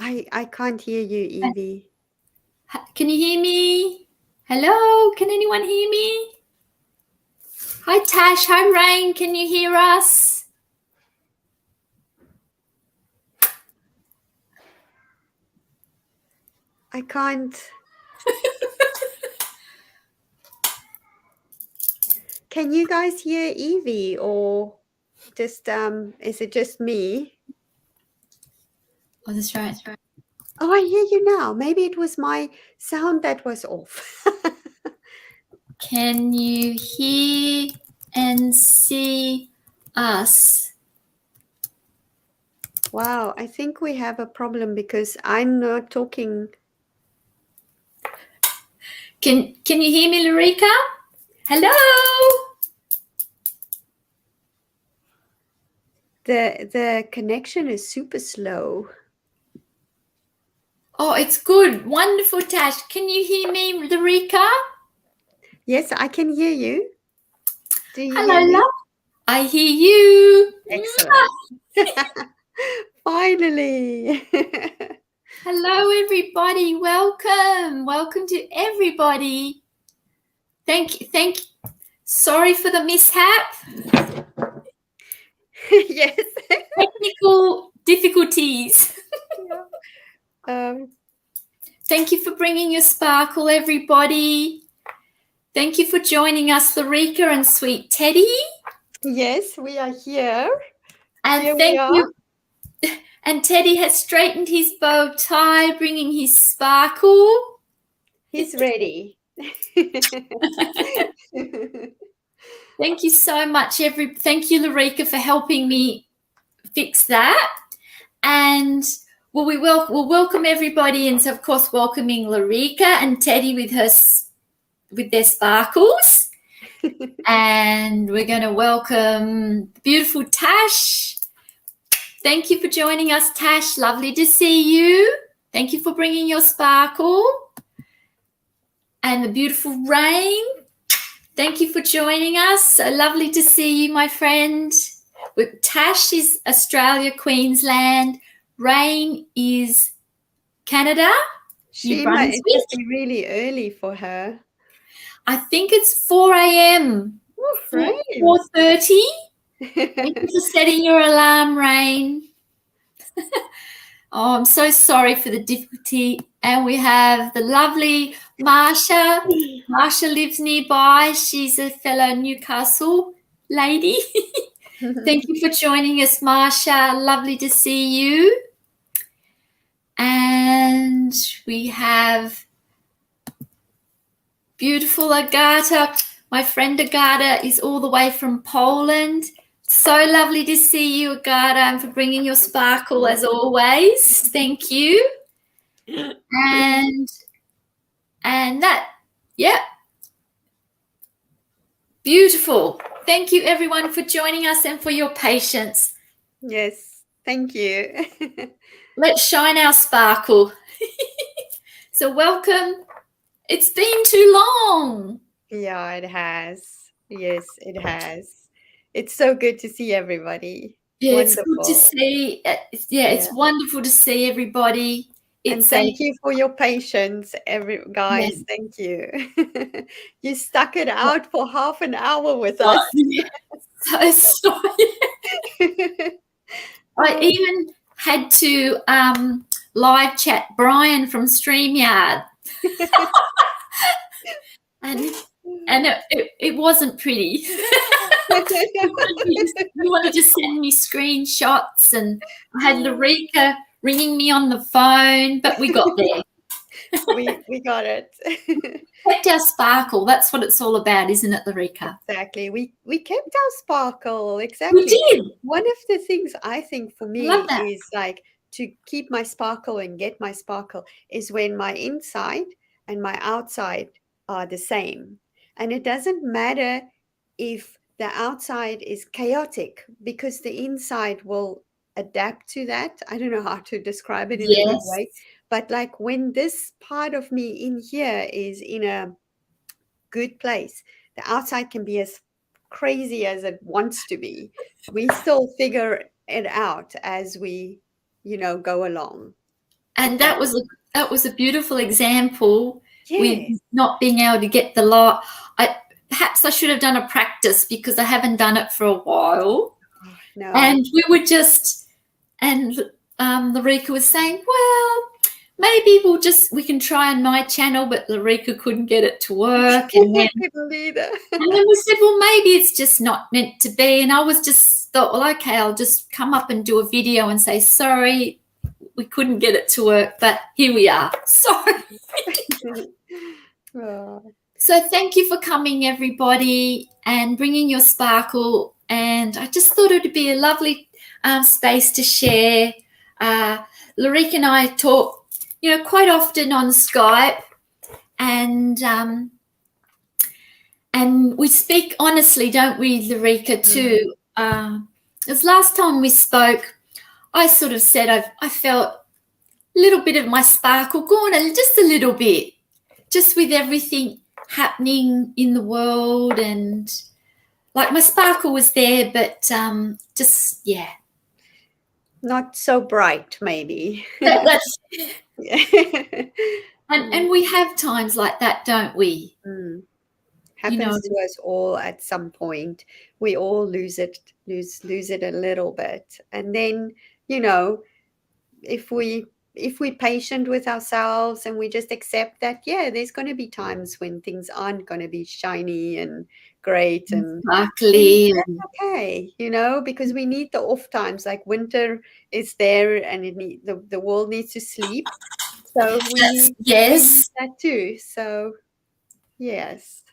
I can't hear you, Yvie. Can you hear me? Hello, can anyone hear me? Hi Tash, hi Rain, can you hear us? I can't. Can you guys hear Yvie, or just is it just me? Oh, that's right. Oh, I hear you now. Maybe it was my sound that was off. Can you hear and see us? Wow, I think we have a problem because I'm not talking. Can you hear me, Laurika? Hello. The connection is super slow. Oh, it's good. Wonderful, Tash. Can you hear me, Laurika? Yes, I can hear you. Do you Hello, hear me? love. I hear you. Excellent. Finally. Hello, everybody. Welcome. Welcome to everybody. Thank you. Sorry for the mishap. Yes. Technical difficulties. Yeah. Thank you for bringing your sparkle, everybody. Thank you for joining us, Laurika and Sweet Teddy. Yes, we are here. And Here we thank are. you. And Teddy has straightened his bow tie, bringing his sparkle. He's ready. Thank you so much, thank you, Laurika, for helping me fix that. And we'll welcome everybody, and so of course welcoming Laurika and Teddy with their sparkles. And we're going to welcome beautiful Tash. Thank you for joining us, Tash. Lovely to see you. Thank you for bringing your sparkle. And the beautiful Rain. Thank you for joining us. So lovely to see you, my friend. Tash is Australia, Queensland. Rain is Canada, New It Brunswick. must be really early for her. I think it's 4 a.m. 4:30. Thank you for setting your alarm, Rain. Oh, I'm so sorry for the difficulty. And we have the lovely Marsha. Marsha lives nearby. She's a fellow Newcastle lady. Thank you for joining us, Marsha. Lovely to see you. And we have beautiful Agata. My friend Agata is all the way from Poland. So lovely to see you, Agata, and for bringing your sparkle as always. Thank you. And that, yeah. Beautiful. Thank you, everyone, for joining us and for your patience. Yes, thank you. Let's shine our sparkle. So welcome. It's been too long. Yeah, it has. Yes, it has. It's so good to see everybody. Yeah, it's good to Wonderful. see. It's wonderful to see everybody. And thank you for your patience, guys. Thank you. You stuck it out for half an hour with us. So sorry. I even had to live chat Brian from StreamYard. And it wasn't pretty. You wanted to send me screenshots, and I had Laurika ringing me on the phone, but we got there. We got it. Kept our sparkle. That's what it's all about, isn't it, Laurika? Exactly. We kept our sparkle. Exactly. We did. One of the things I think for me is like to keep my sparkle and get my sparkle is when my inside and my outside are the same. And it doesn't matter if the outside is chaotic because the inside will adapt to that. I don't know how to describe it in a good way. But like when this part of me in here is in a good place, the outside can be as crazy as it wants to be. We still figure it out as we, go along. And that was a beautiful example with Yes. not being able to get the light. Perhaps I should have done a practice because I haven't done it for a while. Oh, no. And we were just, and Laurika was saying, well, maybe we can try on my channel, but Laurika couldn't get it to work. And then, and then we said, well, maybe it's just not meant to be. And I was just thought, well, okay, I'll just come up and do a video and say, sorry, we couldn't get it to work, but here we are. Sorry. Oh. So thank you for coming, everybody, and bringing your sparkle. And I just thought it would be a lovely space to share. Laurika and I talk, quite often on Skype, and we speak honestly, don't we, Laurika, too? Because last time we spoke, I sort of said I felt a little bit of my sparkle gone, just a little bit, just with everything happening in the world, and like my sparkle was there, but not so bright, maybe. That's and we have times like that, don't we? Happens to us all at some point. We all lose it a little bit, and then if we're patient with ourselves and we just accept that, there's going to be times when things aren't going to be shiny and great and sparkly. That's okay, because we need the off times. Like winter is there, and the world needs to sleep. So we need that too. So yes.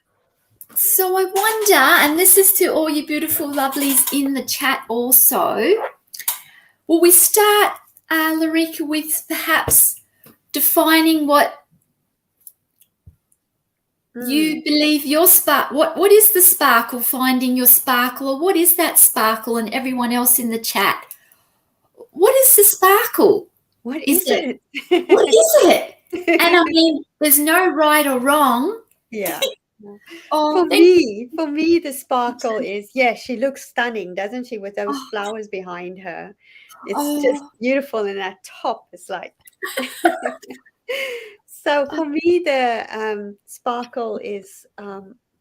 So I wonder, and this is to all you beautiful lovelies in the chat also, will we start, Laurika, with perhaps defining what you believe your what is the sparkle, finding your sparkle, or what is that sparkle? And everyone else in the chat, what is the sparkle? What is it? What is it? And I mean, there's no right or wrong. Yeah. For me, the sparkle is, she looks stunning, doesn't she, with those flowers behind her. It's just beautiful, and that top is like so for me the sparkle is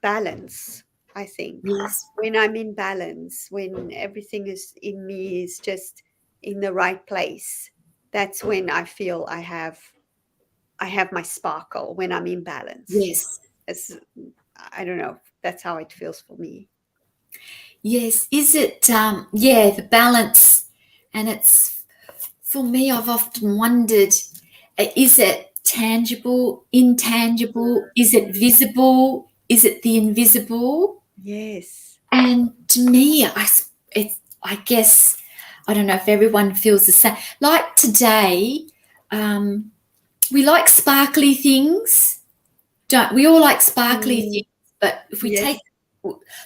balance, I think. Yes. When I'm in balance, when everything is in me is just in the right place, that's when I feel I have my sparkle, when I'm in balance. Yes. I don't know. That's how it feels for me. Yes. Is it, the balance? And it's, for me, I've often wondered, is it tangible, intangible? Is it visible? Is it the invisible? Yes. And to me, I guess, I don't know if everyone feels the same. Like today, we like sparkly things. Don't we all like sparkly things? But if we take,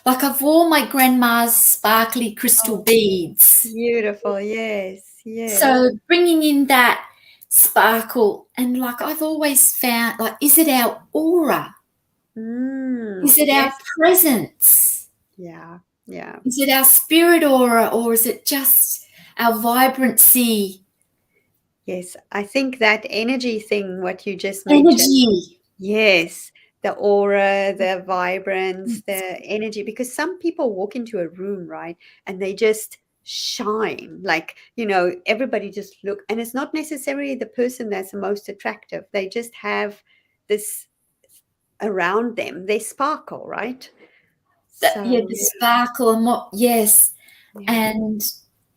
like I've worn my grandma's sparkly crystal beads. Beautiful, yes. So bringing in that sparkle, and like I've always found, like, is it our aura? Is it our presence? Yeah. Is it our spirit aura, or is it just our vibrancy? Yes, I think that energy thing, what you just mentioned. Energy. Yes, the aura, the vibrance, the energy, because some people walk into a room, right, and they just shine, like, everybody just look, and it's not necessarily the person that's the most attractive. They just have this around them. They sparkle, right? The sparkle and what, and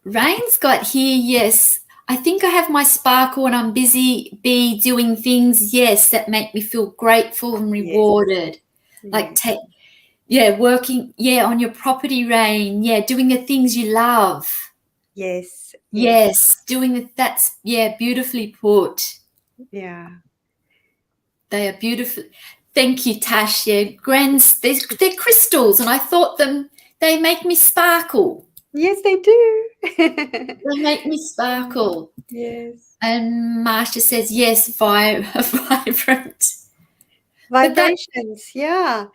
Rain's got here, yes. I think I have my sparkle when I'm busy doing things, that make me feel grateful and rewarded. Like working, on your property, Rain, doing the things you love. Yes. Doing that's beautifully put. Yeah. They are beautiful. Thank you, Tash. Grans, they're crystals, and I thought they make me sparkle. Yes, they do. They make me sparkle. Yes. And Marsha says, yes, vibrant. Vibrations, that's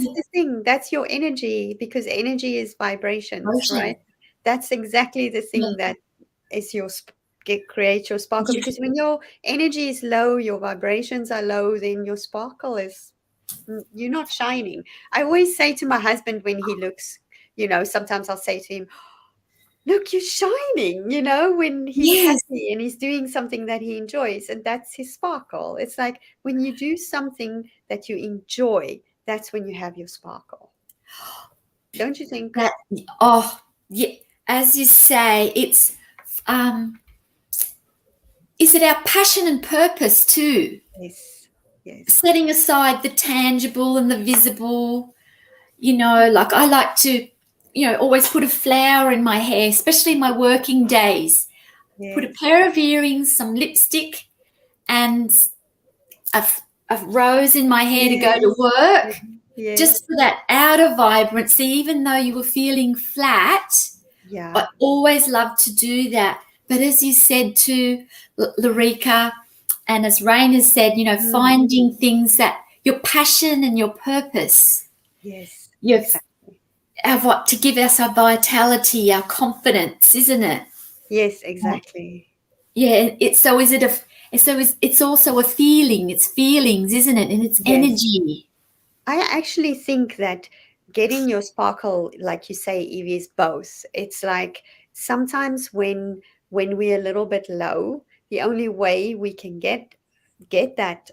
the thing. That's your energy, because energy is vibrations, right? That's exactly the thing that is create your sparkle, because when your energy is low, your vibrations are low, then your sparkle is, you're not shining. I always say to my husband when he looks, sometimes I'll say to him, look, you're shining, when he's Yes. happy and he's doing something that he enjoys, and that's his sparkle. It's like when you do something that you enjoy, that's when you have your sparkle. Don't you think? Yeah, as you say, it's is it our passion and purpose too? Yes. Setting aside the tangible and the visible, like I like to, always put a flower in my hair, especially my working days. Yes. Put a pair of earrings, some lipstick, and a rose in my hair to go to work. Yes. Just for that outer vibrancy, even though you were feeling flat. Yeah. I always love to do that. But as you said to Laurika, and as Rain has said, finding things that your passion and your purpose. Yes. Exactly. What to give us our vitality, our confidence, isn't it? Yes, exactly. Yeah. It's also a feeling. It's feelings, isn't it? And it's energy. I actually think that getting your sparkle, like you say, Yvie, is both. It's like sometimes when we're a little bit low, the only way we can get that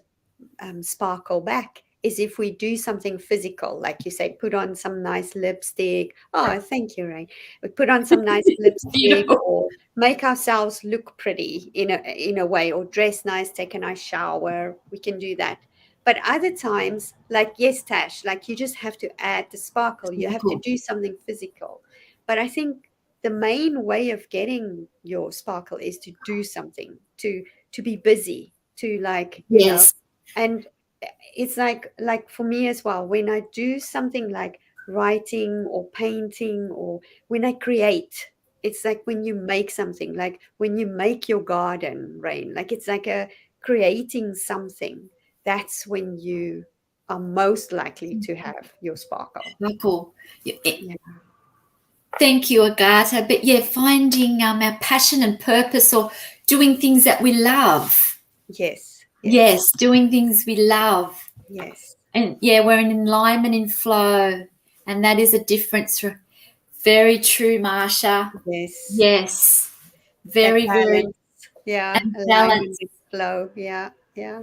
sparkle back is if we do something physical, like you say, put on some nice lipstick. Oh, thank you, Ray. We put on some nice lipstick, or make ourselves look pretty in a way, or dress nice, take a nice shower. We can do that. But other times, like, yes, Tash, like you just have to add the sparkle. You have to do something physical. But I think the main way of getting your sparkle is to do something, to be busy, to, like, and it's like for me as well, when I do something like writing or painting, or when I create, it's like when you make something, like when you make your garden, Rain, like it's like a creating something, that's when you are most likely to have your sparkle. Cool. Thank you, Agatha. But yeah, finding our passion and purpose, or doing things that we love. Yes, doing things we love. Yes. And yeah, we're in alignment, in flow. And that is a difference. Very true, Marsha. Yes. Very, very. Yeah. And Alignment with flow. Yeah. Yeah.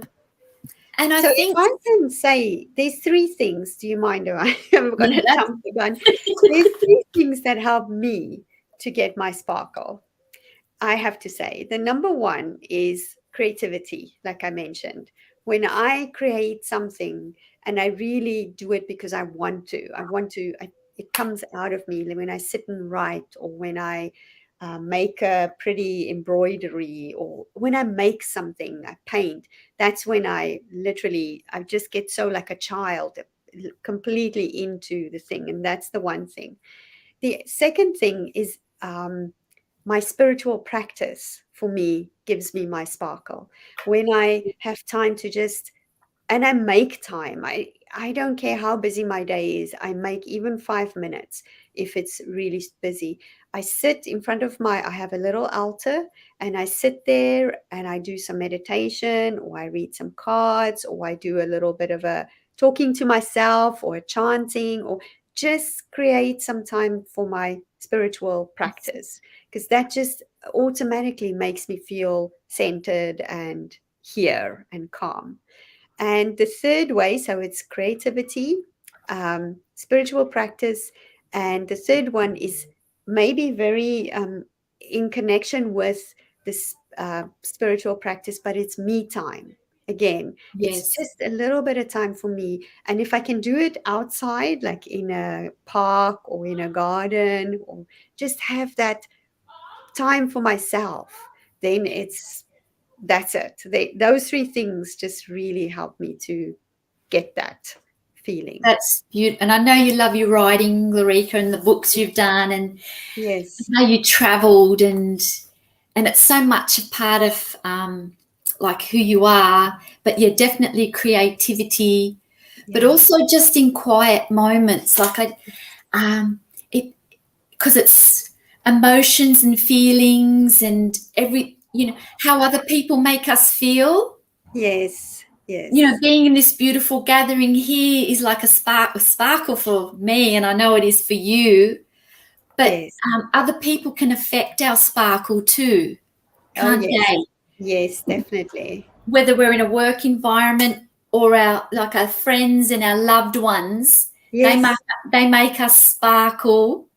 And I so think, if I can say, there's three things. Do you mind? Or I'm going to jump the gun. There's three things that help me to get my sparkle. I have to say, the number one is creativity, like I mentioned. When I create something and I really do it because I want to, it comes out of me when I sit and write, or when I make a pretty embroidery, or when I make something, I paint. That's when I just get so like a child, completely into the thing. And that's the one thing. The second thing is my spiritual practice, for me, gives me my sparkle. When I have time to just, and I make time. I don't care how busy my day is. I make even 5 minutes if it's really busy. I sit in front of I have a little altar, and I sit there and I do some meditation, or I read some cards, or I do a little bit of a talking to myself, or a chanting, or just create some time for my spiritual practice, because that just automatically makes me feel centered and here and calm. And the third way, so it's creativity, spiritual practice, and the third one is maybe very in connection with this spiritual practice, but it's me time. Again, it's just a little bit of time for me. And if I can do it outside, like in a park or in a garden, or just have that time for myself, then that's it. Those three things just really help me to get that feeling. That's beautiful. And I know you love your writing, Laurika, and the books you've done, and how you travelled, and it's so much a part of like who you are. But yeah, definitely creativity, but also just in quiet moments, like because it's emotions and feelings, and how other people make us feel. Yes, yes. Being in this beautiful gathering here is like a sparkle for me, and I know it is for you. But yes. Other people can affect our sparkle too, can't they? Yes, definitely. Whether we're in a work environment or our friends and our loved ones, Yes. they make us sparkle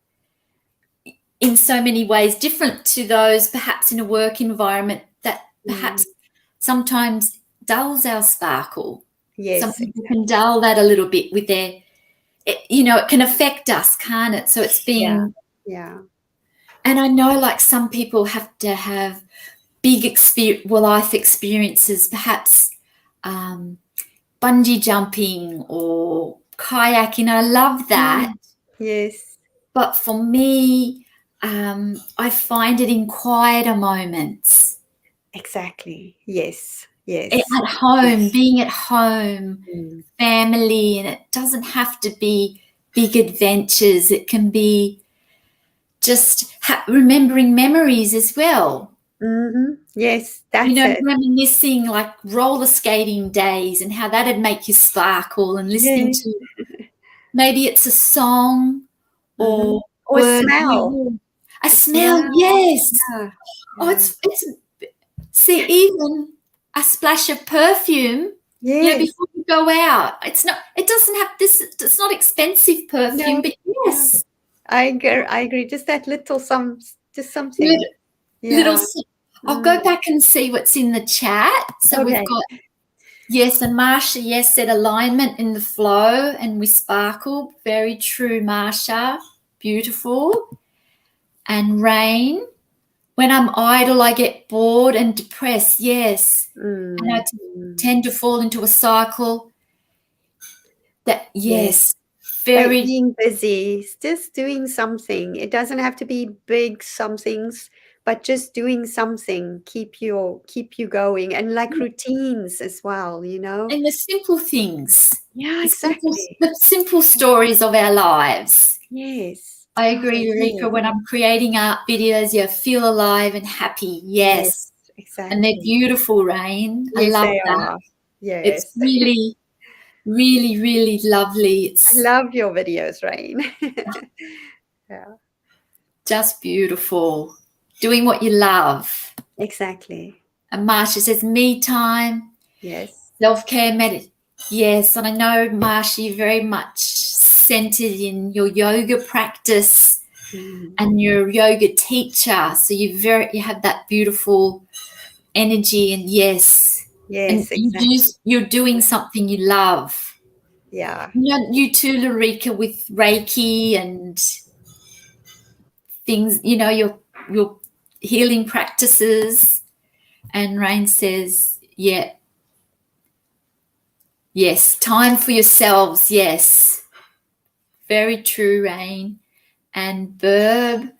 in so many ways, different to those perhaps in a work environment that perhaps sometimes dulls our sparkle. Yes, Some people can dull that a little bit with it can affect us, can't it? So it's being, and I know like some people have to have big life experiences, perhaps bungee jumping or kayaking. I love that. Yes. But for me, I find it in quieter moments. Exactly. Yes. Yes. At home, being at home, family, and it doesn't have to be big adventures. It can be just remembering memories as well. Mm-hmm. Yes, that's it. Reminiscing like roller skating days and how that'd make you sparkle, and listening to maybe it's a song or a smell. A smell, yes. Yeah. Oh, it's see, even a splash of perfume. Yes. Before you go out. It doesn't have this. It's not expensive perfume, but yes. I agree. Just that little just something. I'll go back and see what's in the chat. So we've got, and Marsha, said alignment in the flow and we sparkle. Very true, Marsha. Beautiful. And Rain, when I'm idle, I get bored and depressed. Yes. And I tend to fall into a cycle. Very being busy, just doing something. It doesn't have to be big somethings, but just doing something keep you going, and like routines as well, and the simple things. Exactly. The simple stories of our laves. Yes, I agree, Laurika. When I'm creating art videos, you feel alive and happy. Yes, exactly. And they're beautiful, Rain. Yes, I love they that. are. Yes, it's really, really, really lovely. I love your videos, Rain. Just beautiful. Doing what you love. Exactly. And Marsha says, me time. Yes. Self-care, yes. And I know, Marsha, you're very much centered in your yoga practice and you're a yoga teacher. So you have that beautiful energy, and yes, and exactly. you're doing something you love. Yeah. You too, Laurika, with Reiki and things, your healing practices. And Rain says, yes, time for yourselves. Yes, very true, Rain. And Burb,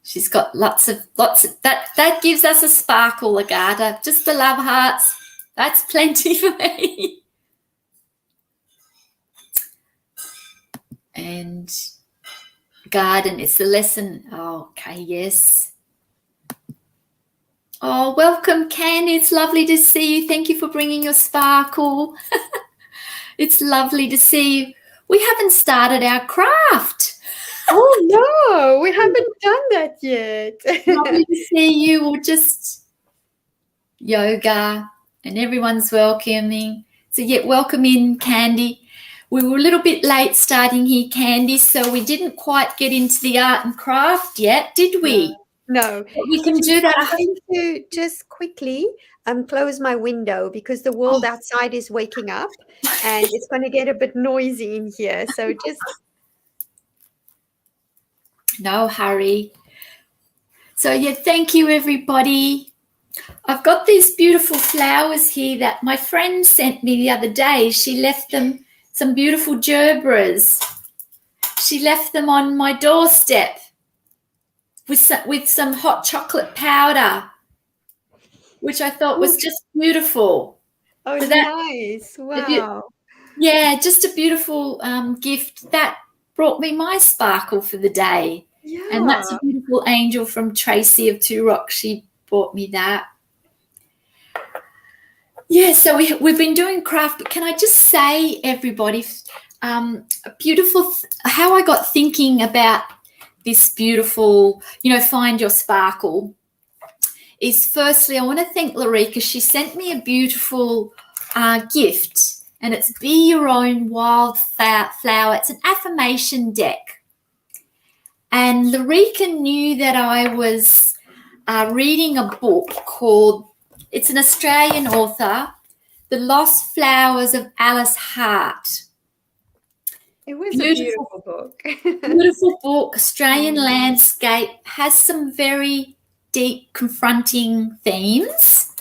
she's got lots of that gives us a sparkle, Agata. Just the love hearts, that's plenty for me. And garden, it's the lesson. Oh, okay, yes. Oh, welcome, Ken. It's lovely to see you. Thank you for bringing your sparkle. It's lovely to see you. We haven't started our craft. Oh, no, we haven't done that yet. Lovely to see you. Or just yoga, and everyone's welcoming. So, welcome in, Candy. We were a little bit late starting here, Candy, so we didn't quite get into the art and craft yet, did we? No. But we can do that. I'm going to just quickly close my window because the world outside is waking up and it's going to get a bit noisy in here. So just... No hurry. So, thank you, everybody. I've got these beautiful flowers here that my friend sent me the other day. She left them, some beautiful gerbras. She left them on my doorstep with some hot chocolate powder, which I thought was just beautiful. Oh, so nice. Wow. Just a beautiful gift that brought me my sparkle for the day. Yeah. And that's a beautiful angel from Tracy of Two Rocks. She bought me that. Yeah, so we've been doing craft, but can I just say, everybody, how I got thinking about this beautiful, find your sparkle, is firstly, I want to thank Laurika. She sent me a beautiful gift, and it's Be Your Own Wild Flower. It's an affirmation deck. And Laurika knew that I was reading a book called, it's an Australian author, The Lost Flowers of Alice Hart. It was a beautiful book. Beautiful book, Australian landscape, has some very deep, confronting themes,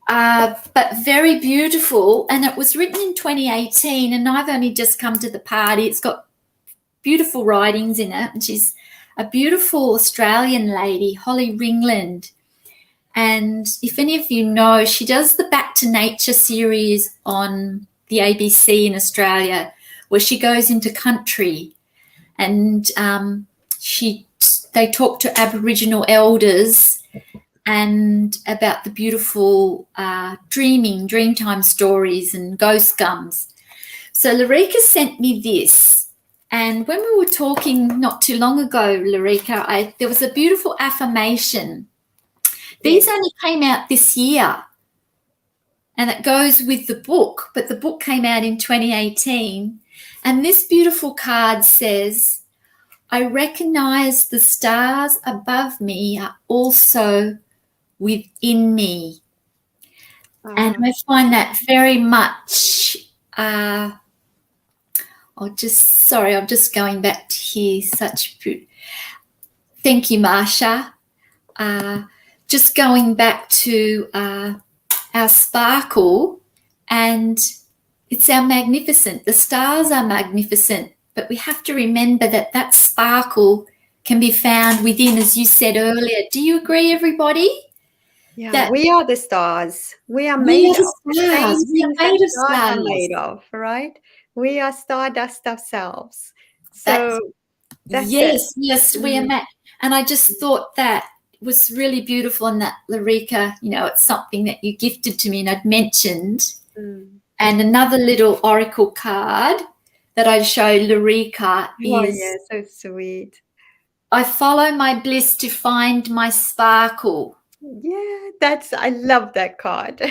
but very beautiful. And it was written in 2018, and I've only just come to the party. It's got beautiful writings in it, and she's a beautiful Australian lady, Holly Ringland. And if any of you know, she does the Back to Nature series on the ABC in Australia, where she goes into country, and they talk to Aboriginal elders and about the beautiful dreamtime stories and ghost gums. So Laurika sent me this, and when we were talking not too long ago, Laurika, there was a beautiful affirmation. These only came out this year, and it goes with the book, but the book came out in 2018. And this beautiful card says, I recognize the stars above me are also within me. And I find that very much, I'm just going back to here, thank you, Marsha. Just going back to our sparkle, and it's our magnificent. The stars are magnificent, but we have to remember that sparkle can be found within, as you said earlier. Do you agree, everybody? Yeah, we are the stars. We are made of stars. We are made of stars. Are made of, right? We are stardust ourselves. So that's yes, we are. And I just thought that was really beautiful, and that, Laurika, it's something that you gifted to me and I'd mentioned. And another little oracle card that I show Laurika is, so sweet. I follow my bliss to find my sparkle. Yeah, I love that card.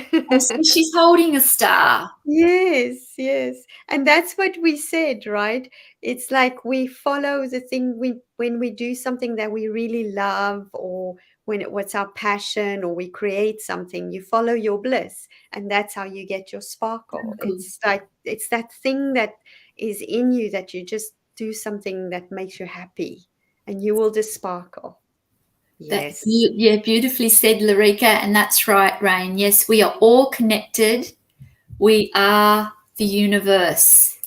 She's holding a star. Yes. And that's what we said, right? It's like we follow the thing when we do something that we really love, or what's our passion, or we create something, you follow your bliss, and that's how you get your sparkle. It's like, it's that thing that is in you, that you just do something that makes you happy, and you will just sparkle. Yes. Beautifully said, Laurika, and that's right, Rain. Yes, we are all connected. We are the universe.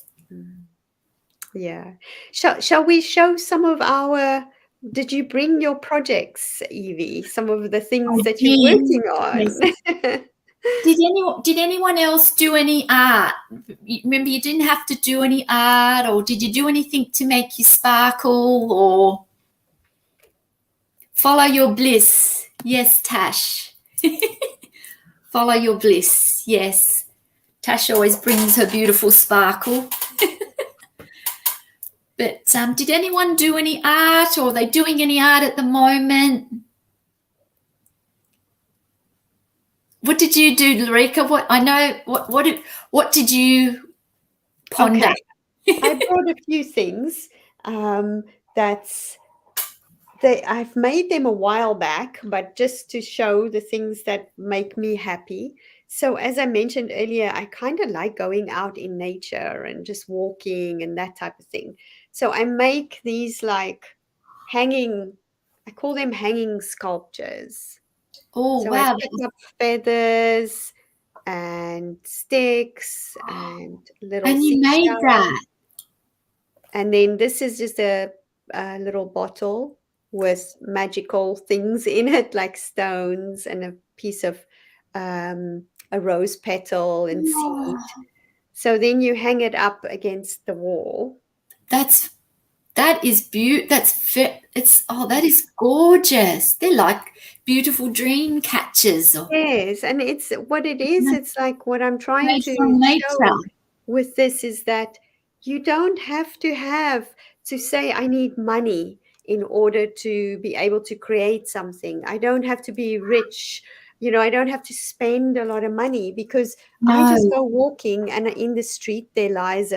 Yeah. Shall we show some of our? Did you bring your projects, Yvie? Some of the things that you're working on. Yes. Did anyone else do any art? Remember, you didn't have to do any art, or did you do anything to make you sparkle, or follow your bliss? Yes, Tash. Follow your bliss. Yes. Tash always brings her beautiful sparkle. But did anyone do any art, or are they doing any art at the moment? What did you do, Laurika? What did you ponder? Okay. I brought a few things. I've made them a while back, but just to show the things that make me happy. So as I mentioned earlier, I kind of like going out in nature and just walking and that type of thing. So I make these like I call them hanging sculptures. Oh, so wow. I pick up feathers and sticks and little And you seashells. made that. And then this is just a little bottle with magical things in it, like stones and a piece of a rose petal and seed. So then you hang it up against the wall. That's That is that is gorgeous. They're like beautiful dream catchers. Yes, and it's what it is. It's like what I'm trying Made to from nature. show with this is that you don't have to say, I need money in order to be able to create something. I don't have to be rich. I don't have to spend a lot of money because I just No, go walking and in the street there lies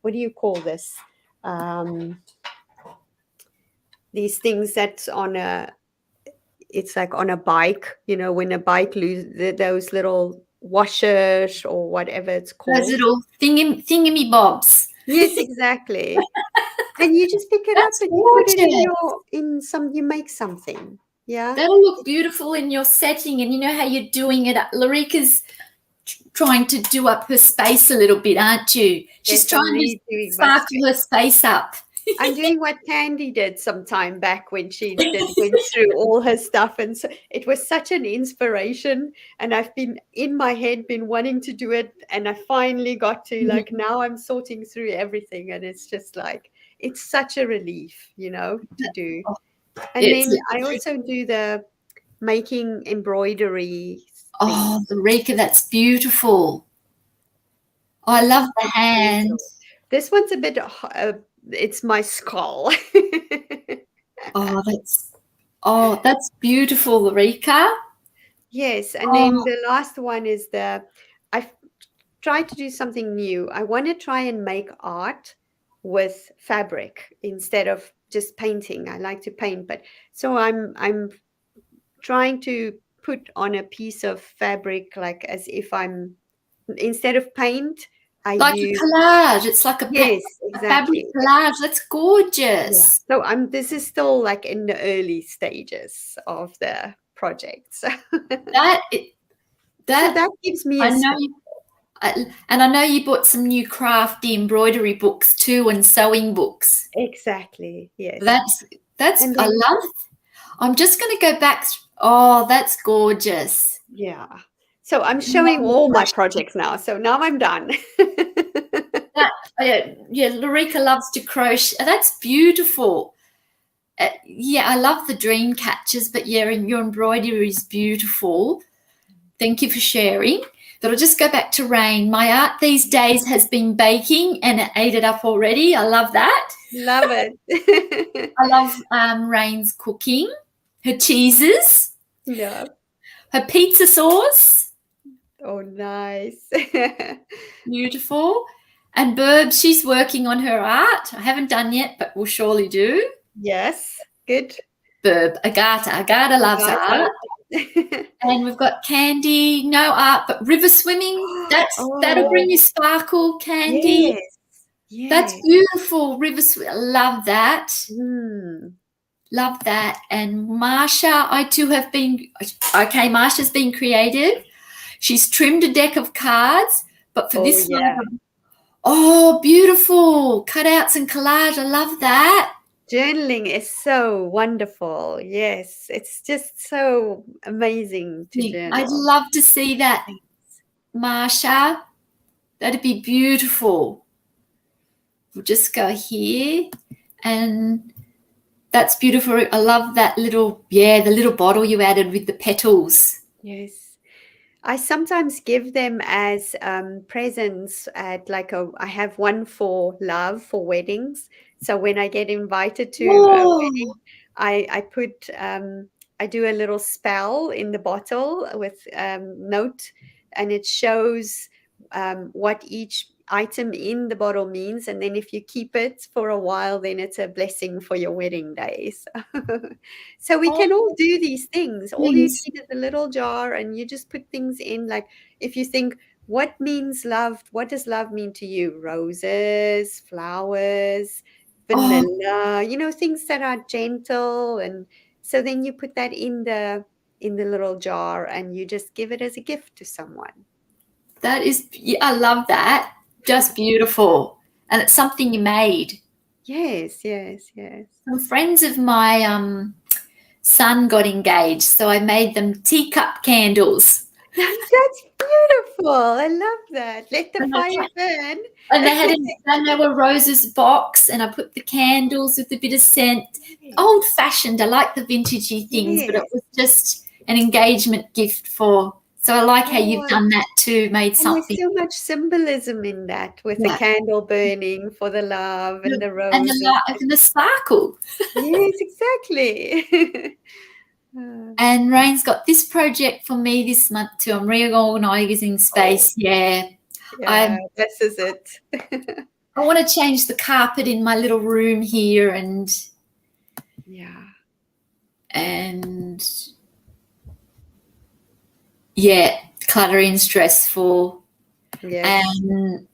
what do you call this? Um, these things that's on a it's like on a bike, when a bike lose those little washers or whatever it's those called. little thingamy bobs. Yes, exactly. And you just pick it up That's and you put it gorgeous. you make something. Yeah. That'll look beautiful in your setting, and you know how you're doing it. Laurika's trying to do up her space a little bit, aren't you? She's Yes, I'm trying to redoing my sparkle her space up. I'm doing what Candy did some time back when she went through all her stuff, and so it was such an inspiration. And I've been in my head been wanting to do it, and I finally got to now I'm sorting through everything, and it's just like it's such a relief, to do. And It's then I also do the making embroidery oh, things. Laurika, that's beautiful. I love the That's very hand. cool. This one's a bit. It's my skull. That's beautiful, Laurika. Yes, and then Oh, the last one is I've tried to do something new. I want to try and make art with fabric instead of just painting. I like to paint, but so I'm trying to put on a piece of fabric like as if I'm instead of paint, I like a use collage. It's like a yes, fabric exactly. collage. That's Yeah. gorgeous. So this is still like in the early stages of the project. So, That so that that gives me I a know. space. And I know you bought some new crafty embroidery books too, and sewing books. Exactly. Yes. That's And I then love. I'm just going to go back. Oh, that's gorgeous. yeah. So I'm showing all my projects now. So now I'm done. That, yeah, Laurika loves to crochet. That's beautiful. Yeah, I love the dream catchers, but yeah, and your embroidery is beautiful. Thank you for sharing. But I'll just go back to Rain. My art these days has been baking, and it ate it up already. I love that. Love it. I love Rain's cooking, her cheeses, Yeah. her pizza sauce, Oh, nice. beautiful. And Burb, she's working on her art. I haven't done yet, but we'll surely do. Yes. Good. Burb, Agata loves art. And we've got Candy, no art, but river swimming. That'll Oh, bring you sparkle, Candy. yes. That's Yes. beautiful. River swim. Love that. Hmm. Love that. And Marsha, I too have been okay. Marsha's been creative. She's trimmed a deck of cards, but for Oh, this yeah. one, oh, beautiful cutouts and collage. I love that. Journaling is so wonderful. Yes. It's just so amazing to I'd journal. love to see that, Marsha. That'd be beautiful. We'll just go here, and that's beautiful. I love that the little bottle you added with the petals. Yes. I sometimes give them as presents at I have one for love for weddings. So when I get invited to a wedding, Whoa. I put I do a little spell in the bottle with note, and it shows what each item in the bottle means. And then if you keep it for a while, then it's a blessing for your wedding days. So we can all do these things. All you Things. need is a little jar, and you just put things in. Like if you think, what means love? What does love mean to you? Roses, flowers, Oh, vanilla, things that are gentle. And so then you put that in the little jar, and you just give it as a gift to someone. I love that. Just beautiful. And it's something you made. Yes, yes, yes. Some friends of my son got engaged, so I made them teacup candles. That's beautiful. beautiful. I love that. Let the fire burn. And they were Rose's box, and I put the candles with a bit of scent. Yes. Old-fashioned. I like the vintagey things, but it was just an engagement gift for. So I like how you've done that too, made something. There's so much symbolism in that, with the candle burning for the love and the rose. And the sparkle. Yes, exactly. And Rain's got this project for me this month too. I'm reorganising space. This is it. I want to change the carpet in my little room here, and cluttery and stressful. And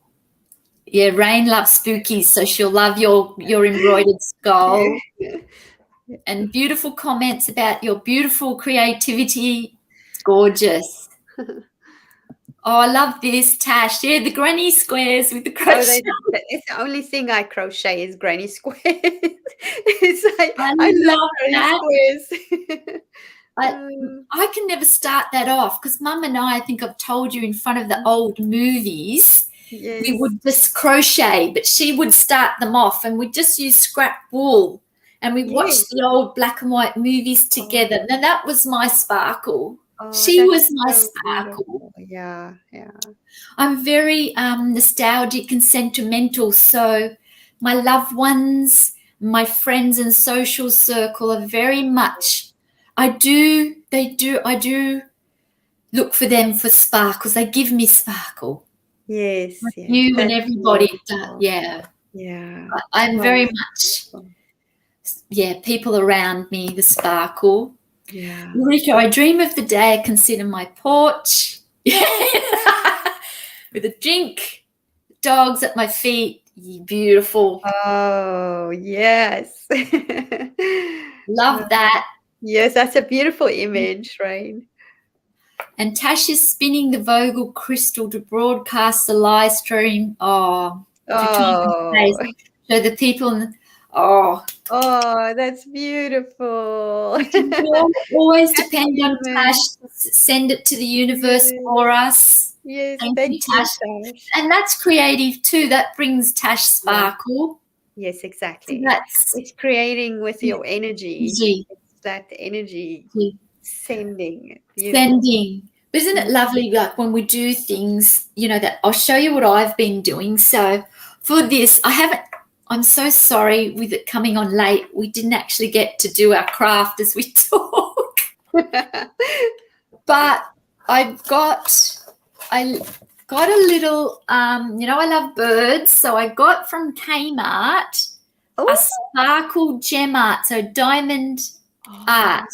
Rain loves spookies, so she'll love your embroidered skull. And beautiful comments about your beautiful creativity. Gorgeous. Oh, I love this, Tash. Yeah, the granny squares with the crochet. It's the only thing I crochet is granny squares. It's like I love granny squares. I can never start that off because Mum and I think I've told you in front of the old movies, we would just crochet, but she would start them off and we'd just use scrap wool. And we watched the old black and white movies together. Now that was my sparkle. She was my sparkle. Yeah. I'm very nostalgic and sentimental. So my loved ones, my friends and social circle are very much. I do look for them for sparkles. They give me sparkle. Yes. You and everybody. Yeah. I'm very much. People around me, the sparkle. Yeah. Laurika, I dream of the day I can sit on my porch with a drink, dogs at my feet. Beautiful. Oh, yes. Love that. Yes, that's a beautiful image, right? And Tash is spinning the Vogel crystal to broadcast the live stream. So the people. Oh, that's beautiful. Always depend on Tash to send it to the universe for us. Yes, thank you, Tash. And that's creative too. That brings Tash sparkle. Yes, exactly. So it's creating with your energy. It's that energy sending. Sending. But isn't it lovely, like when we do things, that I'll show you what I've been doing. So for this, I'm so sorry with it coming on late. We didn't actually get to do our craft as we talk. But I got a little, I love birds. So I got from Kmart a sparkle gem art, so diamond art.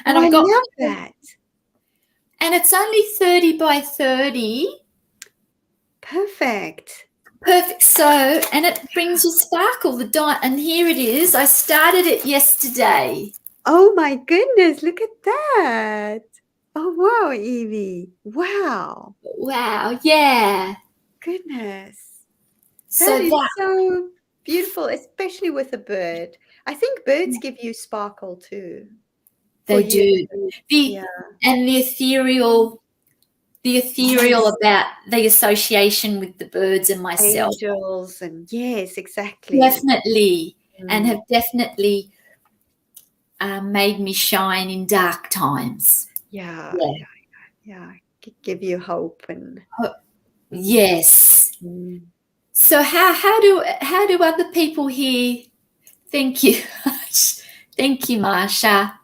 And I love that. And it's only 30 by 30. Perfect. So, and it brings you sparkle, and here it is. I started it yesterday. Oh my goodness, look at that. Oh wow, Yvie. Wow, yeah. Goodness. That is so beautiful, especially with a bird. I think birds give you sparkle too. They do. And the ethereal about the association with the birds and myself. Angels and yes, exactly. Definitely. And have definitely made me shine in dark times. Yeah. Give you hope and yes. So how do other people hear? Thank you. Thank you, Marsha.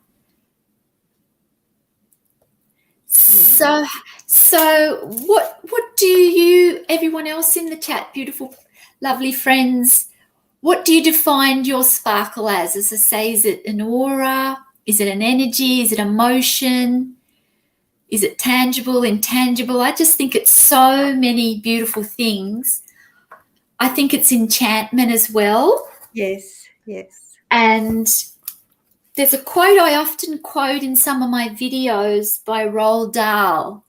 So what do you, everyone else in the chat, beautiful, lovely friends, what do you define your sparkle as? As I say, is it an aura? Is it an energy? Is it emotion? Is it tangible, intangible? I just think it's so many beautiful things. I think it's enchantment as well. Yes. And there's a quote I often quote in some of my videos by Roald Dahl,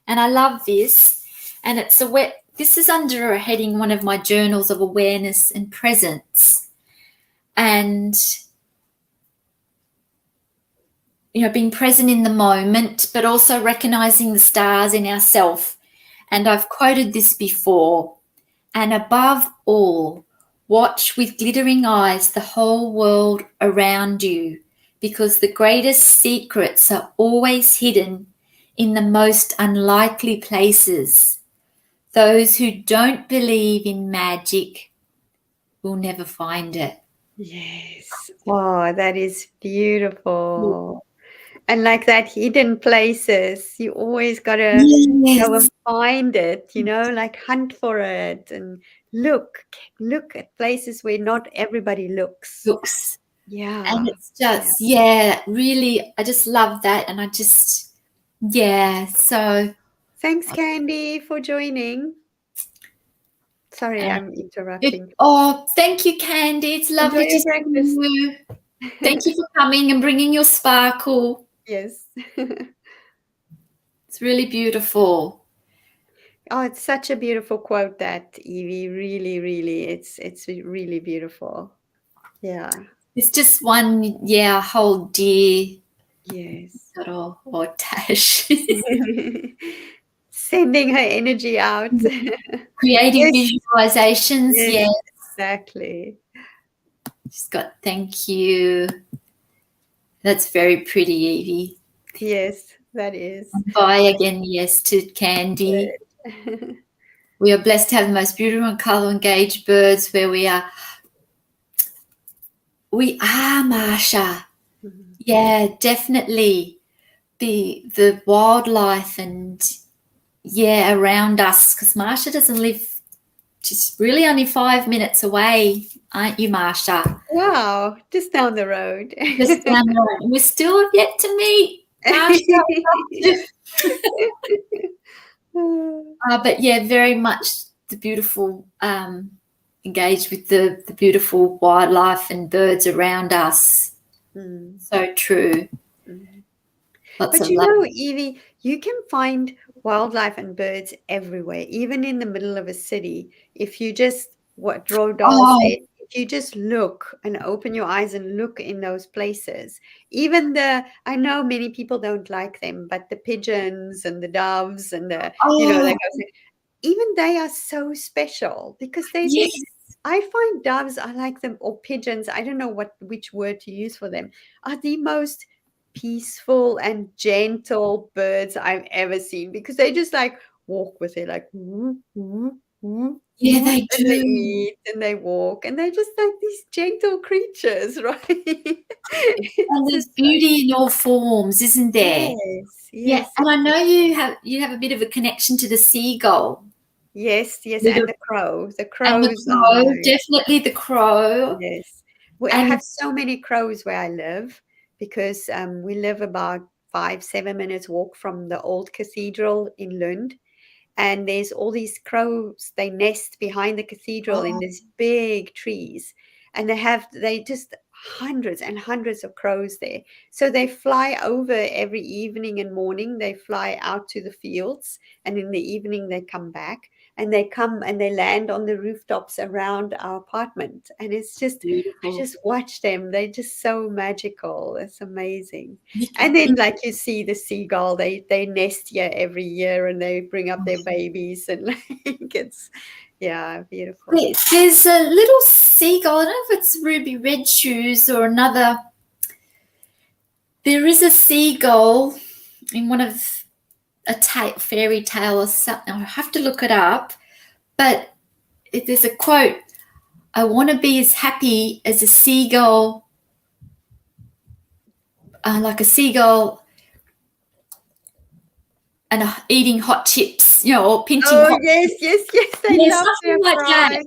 and I love this. And this is under a heading, one of my journals of awareness and presence. And being present in the moment, but also recognizing the stars in ourselves. And I've quoted this before. And above all, watch with glittering eyes the whole world around you, because the greatest secrets are always hidden in the most unlikely places. Those who don't believe in magic will never find it. Yes. Oh, that is beautiful. And like that hidden places, you always got to go and find it, like hunt for it and look at places where not everybody looks. Yeah. And it's just, really, I just love that. And I just, so. Thanks, Candy, for joining. Sorry, I'm interrupting. Thank you, Candy. It's lovely to see you. Thank you for coming and bringing your sparkle. Yes. It's really beautiful. Oh, it's such a beautiful quote, that, Yvie. Really, really, it's really beautiful. Yeah. It's just one, whole deer. Yes. Or Tash. Sending her energy out. Creative visualizations. Yes. Exactly. She's got thank you. That's very pretty, Yvie. Yes, that is. And bye again, yes, to Candy. We are blessed to have the most beautiful and colour engaged birds where we are. We are, Marsha. Mm-hmm. Yeah, definitely. The wildlife and around us, because Marsha doesn't live. She's really only 5 minutes away, aren't you, Marsha? Wow, just down the road. Just down the road. We're still yet to meet, Marsha. But very much the beautiful, engaged with the beautiful wildlife and birds around us. So true. But Yvie, you can find wildlife and birds everywhere, even in the middle of a city. If you just, said, if you just look and open your eyes and look in those places, even I know many people don't like them, but the pigeons and the doves and even they are so special, because they just, I find doves, I like them, or pigeons, I don't know which word to use for them, are the most peaceful and gentle birds I've ever seen, because they just like walk with it, like woo, woo, woo, they do. And they eat and they walk, and they're just like these gentle creatures, right? And there's beauty in all forms, isn't there? Yes. Yeah, and I know you have a bit of a connection to the seagull. Yes, and the crow. The crows. And the crow, definitely the crow. Yes. I have so many crows where I live, because we live about 5-7 minutes walk from the old cathedral in Lund. And there's all these crows, they nest behind the cathedral in these big trees. And they just hundreds and hundreds of crows there. So they fly over every evening and morning. They fly out to the fields, and in the evening they come back. And they come and they land on the rooftops around our apartment. And it's just, beautiful. I just watch them. They're just so magical. It's amazing. And then, like, you see the seagull, they nest here every year, and they bring up their babies, and like, it's, beautiful. There's a little seagull. I don't know if it's Ruby Red Shoes or another. There is a seagull in one of a fairy tale or something. I have to look it up. But there's a quote, I want to be as happy as a seagull, like a seagull and eating hot chips, or pinching hot chips. Yes. They love something like that.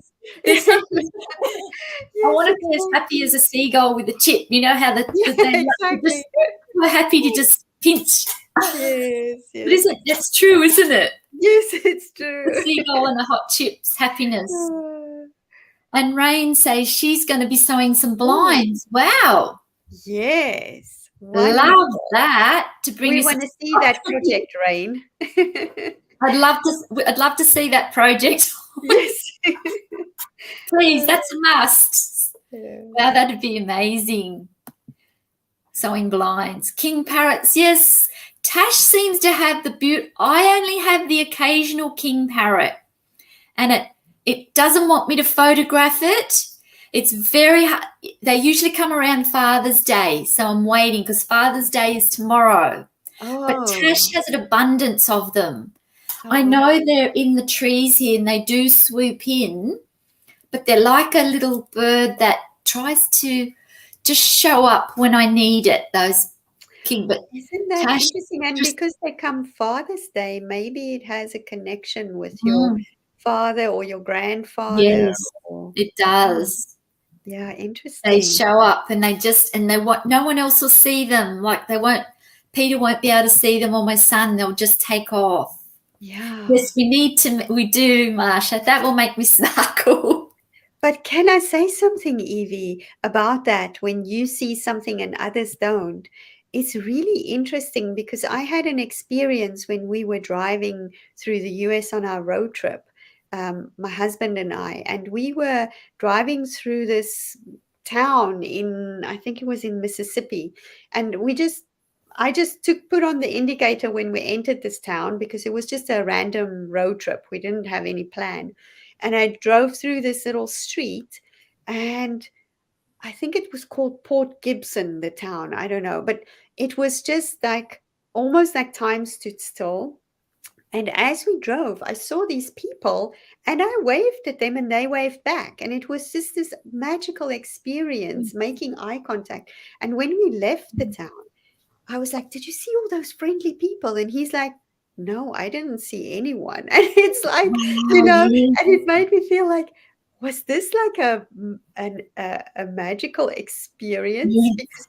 I want to be as happy as a seagull with a chip. You know how exactly. We're happy to just pinch. Yes. But that's true, isn't it? Yes, it's true. The seagull and the hot chips, happiness. And Rain says she's going to be sewing some blinds. Wow. Yes. Wonderful. Love that. We want to see that project, Rain. I'd love to see that project. Yes. Please, that's a must. Yeah. Wow, that'd be amazing. sewing blinds. King parrots, yes. Tash seems to have I only have the occasional king parrot, and it doesn't want me to photograph it. It's very hard. They usually come around Father's Day, so I'm waiting because Father's Day is tomorrow. Oh. But Tash has an abundance of them. Oh, I know they're in the trees here and they do swoop in, but they're like a little bird that tries to just show up when I need it, those king. But isn't that Tash, interesting? And because they come Father's Day, maybe it has a connection with your father or your grandfather. Yes, or, it does. Yeah, interesting. They show up and they want, no one else will see them. Like Peter won't be able to see them, or my son, they'll just take off. Yeah. Yes, we do, Marsha. That will make me sparkle. But can I say something, Yvie, about that? When you see something and others don't, it's really interesting because I had an experience when we were driving through the US on our road trip, my husband and I, and we were driving through this town I think it was in Mississippi, and I just put on the indicator when we entered this town because it was just a random road trip. We didn't have any plan. And I drove through this little street, and I think it was called Port Gibson, the town. I don't know. But it was just like almost like time stood still. And as we drove, I saw these people and I waved at them and they waved back. And it was just this magical experience, making eye contact. And when we left the town, I was like, did you see all those friendly people? And he's like, no, I didn't see anyone. And it's like, and it made me feel like, was this like a magical experience? Because,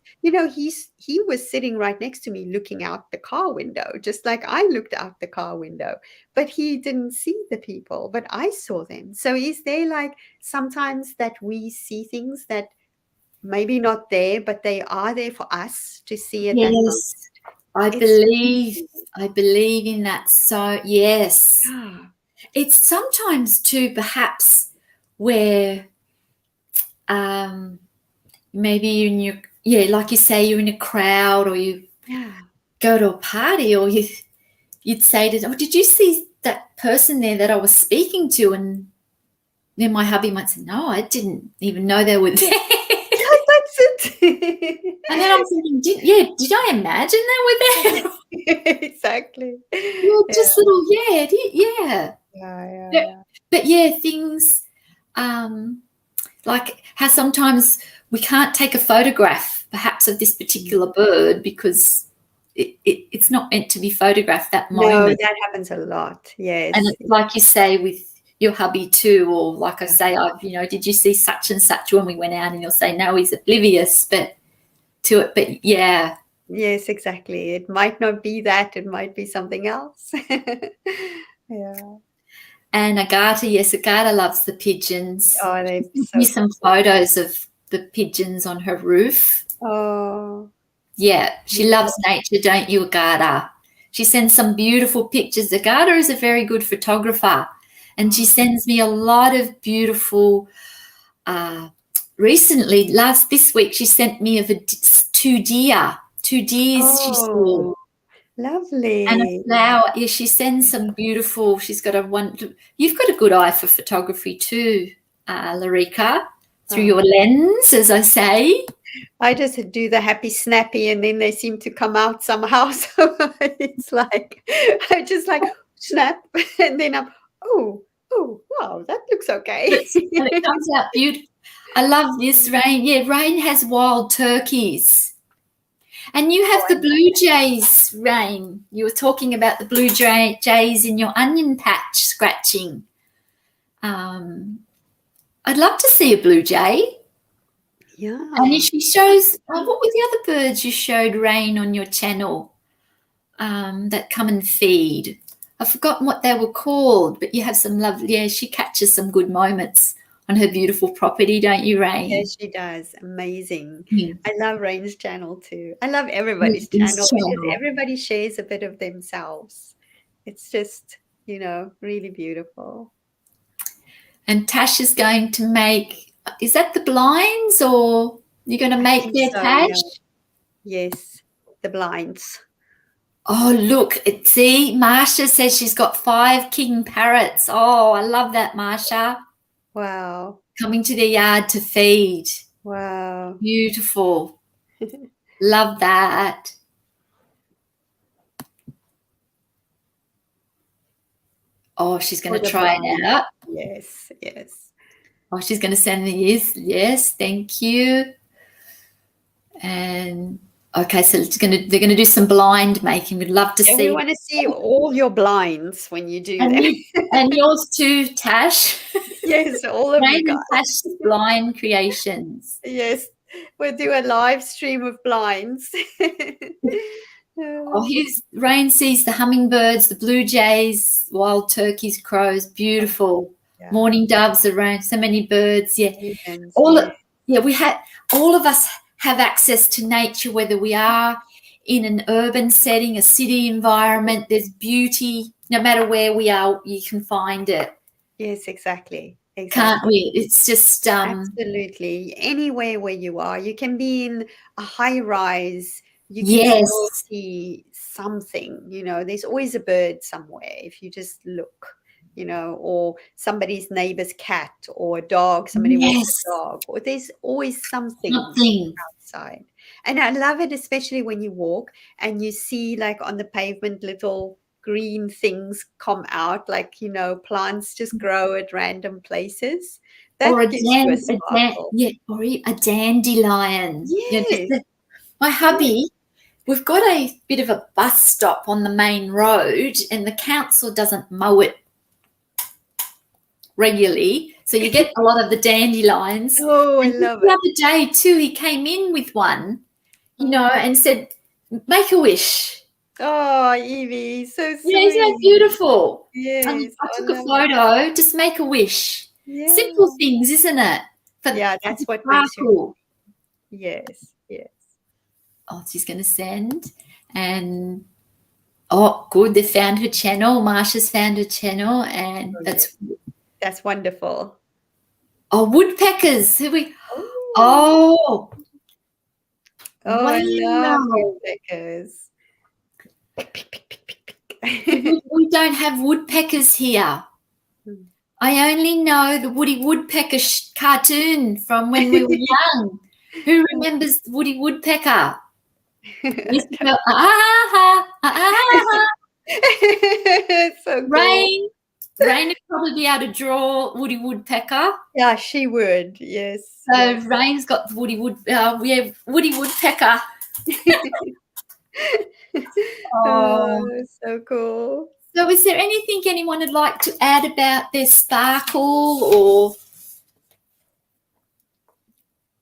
he was sitting right next to me looking out the car window, just like I looked out the car window, but he didn't see the people, but I saw them. So is there like sometimes that we see things that maybe not there, but they are there for us to see at that moment? I believe in that. So yes, it's sometimes too perhaps where maybe like you say, you're in a crowd or you go to a party, or you'd say to them, oh, did you see that person there that I was speaking to? And then my hubby might say, no, I didn't even know they were there. That's it. And then I'm thinking, did I imagine they were there? Exactly. Just little, But things like how sometimes we can't take a photograph perhaps of this particular bird because it's not meant to be photographed that moment. No, that happens a lot, yes. And it's like you say with your hubby too, or like I say, did you see such and such when we went out? And you'll say, no, he's oblivious to it. But yeah. Yes, exactly. It might not be that. It might be something else. Yeah. And Agata loves the pigeons. Oh, they sent me some photos of the pigeons on her roof. Oh. Yeah, she loves nature, don't you, Agata? She sends some beautiful pictures. Agata is a very good photographer, and she sends me a lot of beautiful. Recently, this week, she sent me of two deers. She saw. Lovely. And a flower. Yeah, she sends some beautiful. She's got you've got a good eye for photography too, Laurika, through your lens, as I say. I just do the happy snappy and then they seem to come out somehow. So it's like, I just like snap and then I'm, oh, wow, that looks okay. And it comes out beautiful. I love this, Rain. Yeah, Rain has wild turkeys. And you have the blue jays, Rain. You were talking about the blue jays in your onion patch scratching. I'd love to see a blue jay. Yeah. And she shows, what were the other birds you showed, Rain, on your channel that come and feed? I've forgotten what they were called, but you have some lovely, she catches some good moments on her beautiful property, don't you, Rain? Yes, she does. Amazing. I love Rain's channel too. I love everybody's channel because everybody shares a bit of themselves. It's just, really beautiful. And Tash is going to is that the blinds or you're going to make their Tash? Yes, the blinds. Oh, look, see, Marsha says she's got 5 king parrots. Oh, I love that, Marsha. Wow. Coming to their yard to feed. Wow. Beautiful. Love that. Oh, she's going to try it out. Yes, yes. Oh, she's going to send the yes, thank you. And okay, so they're going to do some blind making. We'd love to see. We want to see all your blinds when you do that. And yours too, Tash. Yes, all of you guys. Tash's blind creations. Yes, we'll do a live stream of blinds. Oh, here's Rain sees the hummingbirds, the blue jays, wild turkeys, crows. Beautiful. Yeah. Morning doves around. So many birds. Yeah. We had all of us have access to nature, whether we are in an urban setting, a city environment. There's beauty. No matter where we are, you can find it. Yes, exactly. Can't we? It's just absolutely anywhere where you are. You can be in a high rise. You can still see something. There's always a bird somewhere if you just look. Or somebody's neighbor's cat or a dog, somebody walks a dog, or there's always something outside. And I love it, especially when you walk and you see like on the pavement little green things come out, like, plants just grow at random places. That or gives you a sparkle. Or a dandelion. Yes. My hubby, we've got a bit of a bus stop on the main road and the council doesn't mow it regularly, so you get a lot of the dandelions. Oh, I love it. The other day too, he came in with one, and said, "Make a wish." Oh, Yvie, so sweet. Yeah, isn't that beautiful? Yes, I took a photo. Just make a wish. Yeah. Simple things, isn't it? That's what makes you. Yes, yes. Oh, she's going to send, and good. They found her channel. Marsha's found her channel, and that's wonderful. Oh, woodpeckers. Oh, I love woodpeckers. We don't have woodpeckers here. I only know the Woody Woodpecker cartoon from when we were young. Who remembers Woody Woodpecker? Used to go, so cool. Rain would probably be able to draw Woody Woodpecker. Yeah, she would. Yes. So yes. Rain's got Woody Woodpecker. Oh, so cool. So is there anything anyone would like to add about their sparkle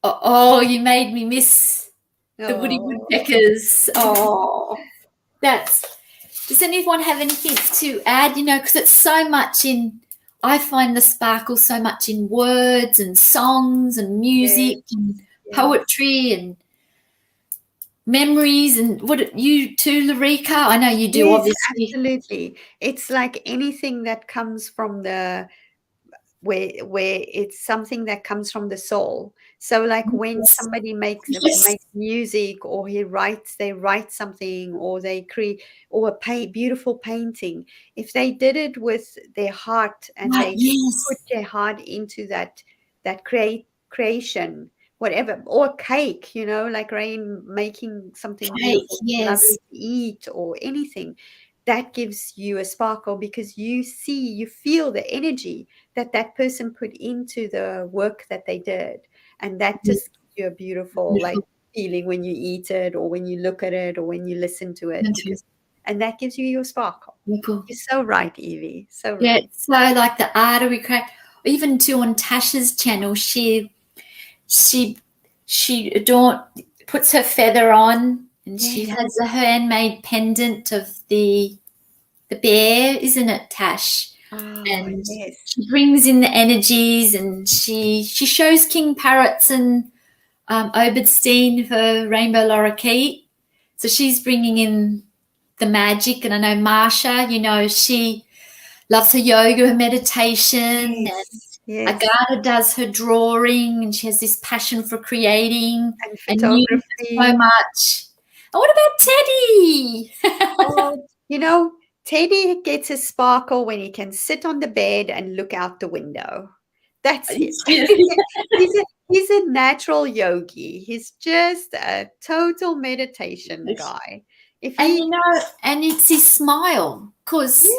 or you made me miss the Woody Woodpeckers. Does anyone have anything to add, because it's so much I find the sparkle so much in words and songs and music and poetry and memories. And what you too, Laurika? I know you do, obviously. Absolutely. It's like anything that comes from where it's something that comes from the soul. So like when somebody makes music or they write something or they create or beautiful painting, if they did it with their heart and they put their heart into that creation, whatever, or cake, like Rain making something lovely to eat or anything, that gives you a sparkle because you feel the energy that person put into the work that they did. And that just gives you a beautiful feeling when you eat it or when you look at it or when you listen to it. And that gives you your sparkle. Cool. You're so right, Yvie. So right. Yeah, so like the art we create, even too on Tasha's channel, she puts her feather on and she has a handmade pendant of the bear, isn't it, Tash? And she brings in the energies and she shows king parrots and Oberdstein for rainbow lorikeet. So she's bringing in the magic. And I know Marsha, she loves her yoga, her meditation. And Agatha does her drawing and she has this passion for creating and photography. So much. And what about Teddy? Oh, Teddy gets a sparkle when he can sit on the bed and look out the window. That's him. He's a natural yogi. He's just a total meditation guy. And it's his smile, because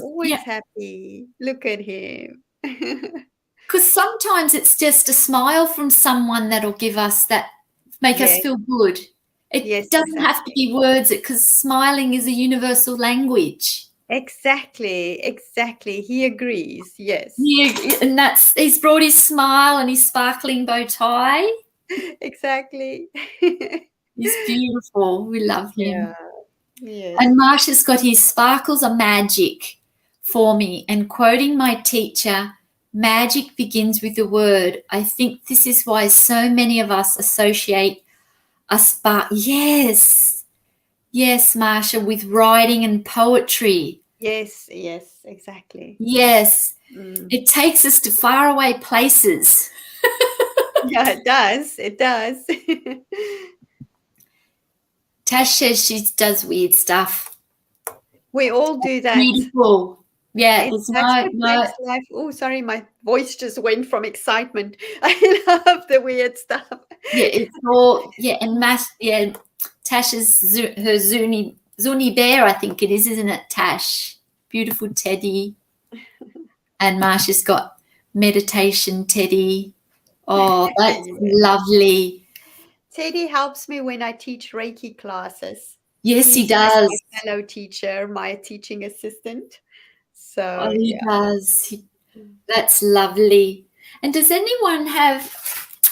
always happy. Look at him. Because sometimes it's just a smile from someone that'll give us that, make us feel good. It doesn't have to be words, because smiling is a universal language. Exactly. He agrees. Yes. And he's brought his smile and his sparkling bow tie. Exactly. He's beautiful. We love him. Yeah. Yes. And Marsha's got his sparkles are magic for me. And quoting my teacher, magic begins with the word. I think this is why so many of us associate a spark. Yes, Marsha, with writing and poetry. Yes, exactly. Yes, It takes us to faraway places. Yeah, it does. Tash says she does weird stuff. We all do that. Beautiful. Yeah, that's what makes life. Oh, sorry, my voice just went from excitement. I love the weird stuff. Yeah, it's all and Tash is her Zuni bear, I think it is, isn't it, Tash? Beautiful Teddy. And Marsha's got meditation Teddy. Oh, that's lovely. Teddy helps me when I teach Reiki classes. Yes, he does. My fellow teacher, my teaching assistant. So he does. That's lovely. And does anyone have,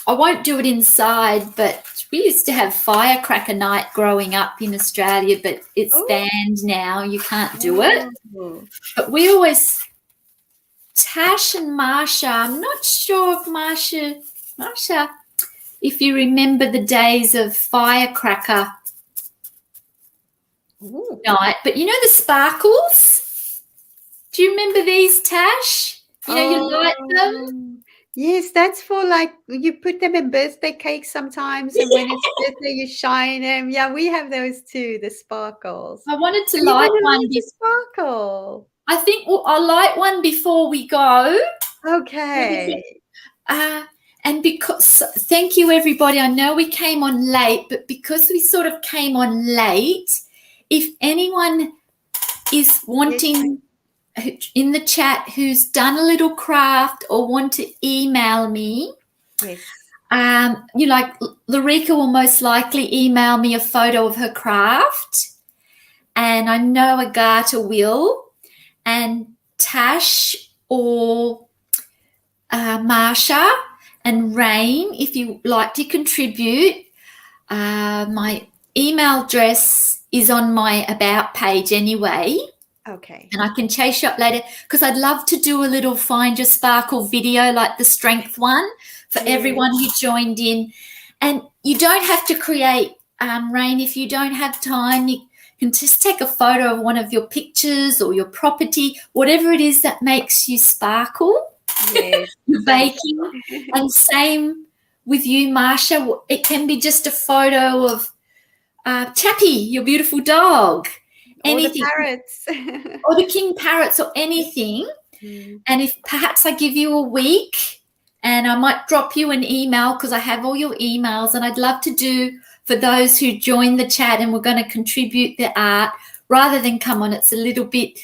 I won't do it inside, but we used to have firecracker night growing up in Australia, but it's banned now. You can't do it. But we always, Tash and Marsha, I'm not sure if Marsha, if you remember the days of firecracker night, but you know the sparkles? Do you remember these, Tash? You light them? Yes, that's for you put them in birthday cakes sometimes, and when it's birthday, you shine them. Yeah, we have those too, the sparkles. I wanted to light one. Sparkle. I think I'll light one before we go. Okay. And because, thank you, everybody. I know we came on late, but because we sort of came on late, if anyone is wanting in the chat who's done a little craft or want to email me, Laurika will most likely email me a photo of her craft, and I know Agatha will, and Tash or Marsha and Rain, if you like to contribute. My email address is on my About page anyway. Okay. And I can chase you up later, because I'd love to do a little Find Your Sparkle video like the strength one for everyone who joined in. And you don't have to create, Rain, if you don't have time, you can just take a photo of one of your pictures or your property, whatever it is that makes you sparkle. Yes. You're baking. And same with you, Marsha. It can be just a photo of Chappie, your beautiful dog. Anything. Or the parrots. Or the king parrots or anything. And if perhaps I give you a week, and I might drop you an email, because I have all your emails, and I'd love to do for those who join the chat and we're going to contribute the art, rather than come on. It's a little bit,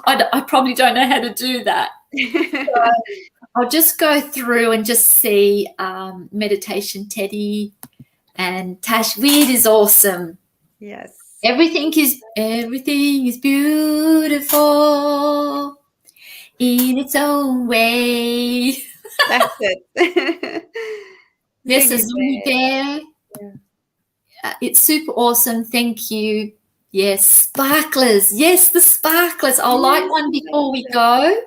I probably don't know how to do that. So I'll just go through and just see Meditation Teddy and Tash. Weird is awesome. Yes. Everything is beautiful in its own way. That's it. Yes, a Zuni bear. Yeah. It's super awesome. Thank you. Yes, sparklers. Yes, the sparklers. I'll light one before we go.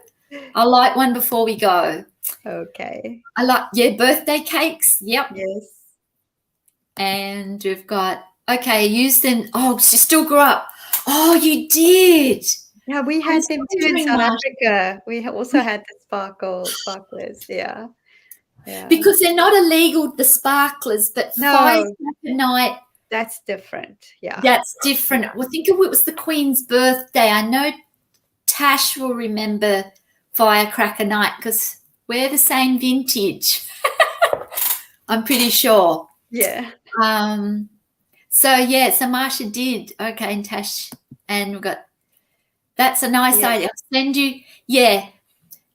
Okay. I like, birthday cakes. Yep. Yes. And we've got, use them. Oh, she still grew up. Oh, you did. Yeah, we had them too in South Africa. We also had the sparklers. Yeah. Because they're not illegal, the sparklers, but firecracker night That's different. Yeah. That's different. Well, think of it was the Queen's birthday. I know Tash will remember Firecracker Night because we're the same vintage. I'm pretty sure. Yeah. So Marsha did. Okay, and Tash, and we've got, that's a nice idea. I'll send you,